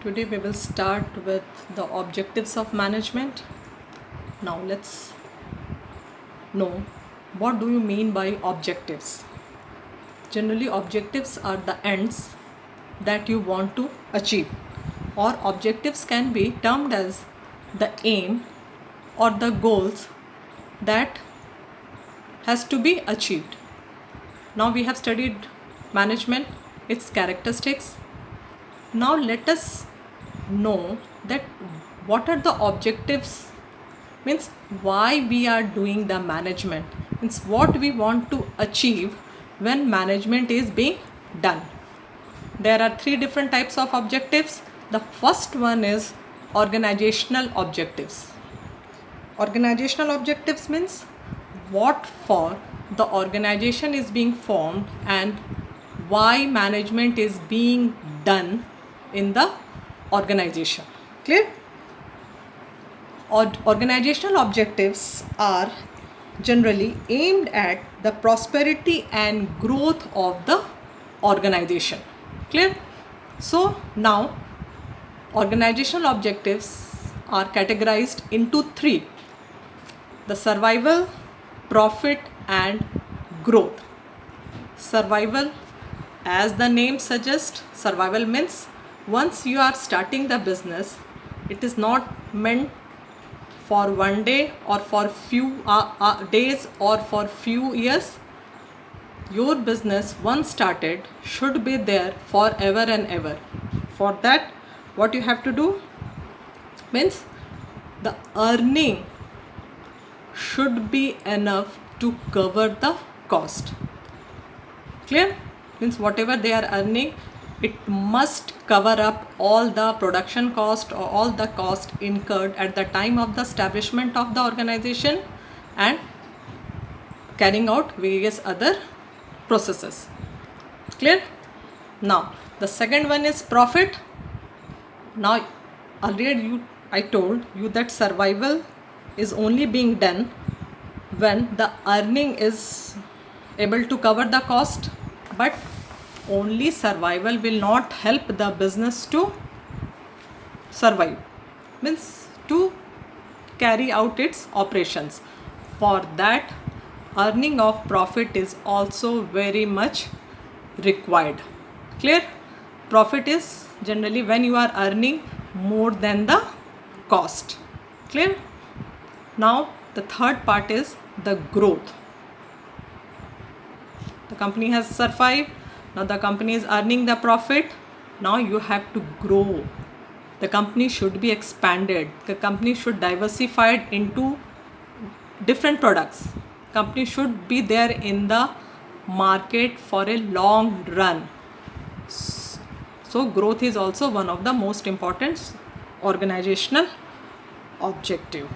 Today we will start with the objectives of management. Now let's know what do you mean by objectives. Generally, objectives are the ends that you want to achieve, or objectives can be termed as the aim or the goals that has to be achieved. Now we have studied management, its characteristics. Now let us know that what are the objectives, means why we are doing the management, means what we want to achieve when management is being done. There are three different types of objectives. The first one is organizational objectives. Organizational objectives means what for the organization is being formed and why management is being done in the organization. Clear? Organizational objectives are generally aimed at the prosperity and growth of the organization. Clear? So now organizational objectives are categorized into three: the survival, profit and growth. Survival, as the name suggests, survival means once you are starting the business, it is not meant for one day or for few days or for few years. Your business once started should be there forever and ever. For that, what you have to do means the earning should be enough to cover the cost. Clear? Means whatever they are earning, it must cover up all the production cost or all the cost incurred at the time of the establishment of the organization and carrying out various other processes. Clear? Now the second one is profit. Now earlier I told you that survival is only being done when the earning is able to cover the cost, but only survival will not help the business to survive, means to carry out its operations. For that, earning of profit is also very much required. Clear? Profit is generally when you are earning more than the cost. Clear? Now the third part is the growth. The company has survived. Now the company is earning the profit. Now you have to grow. The company should be expanded. The company should diversified into different products. Company should be there in the market for a long run. So growth is also one of the most important organizational objective.